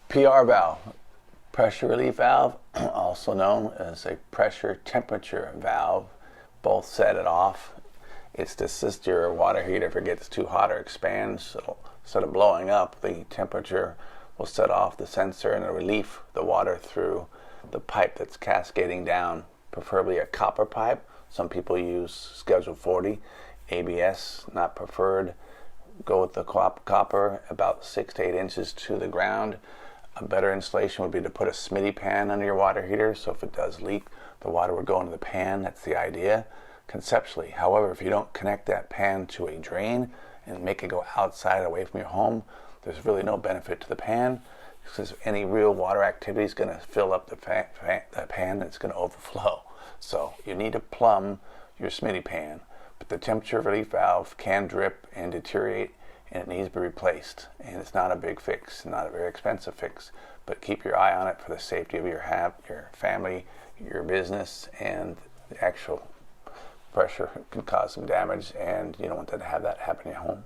PR valve, pressure relief valve, also known as a pressure temperature valve. Both set it off. It's to assist your water heater if it gets too hot or expands. So instead of blowing up, the temperature will set off the sensor and it'll relieve the water through the pipe that's cascading down, preferably a copper pipe. Some people use Schedule 40. ABS, not preferred. Go with the copper, about 6 to 8 inches to the ground. A better installation would be to put a Smitty pan under your water heater, so if it does leak, the water would go into the pan. That's the idea, conceptually. However, if you don't connect that pan to a drain and make it go outside away from your home, there's really no benefit to the pan, because any real water activity is going to fill up the pan and it's going to overflow. So you need to plumb your Smitty pan. But the temperature relief valve can drip and deteriorate, and it needs to be replaced. And it's not a big fix, not a very expensive fix, but keep your eye on it for the safety of your family, your business, and the actual pressure can cause some damage, and you don't want to have that happen in your home.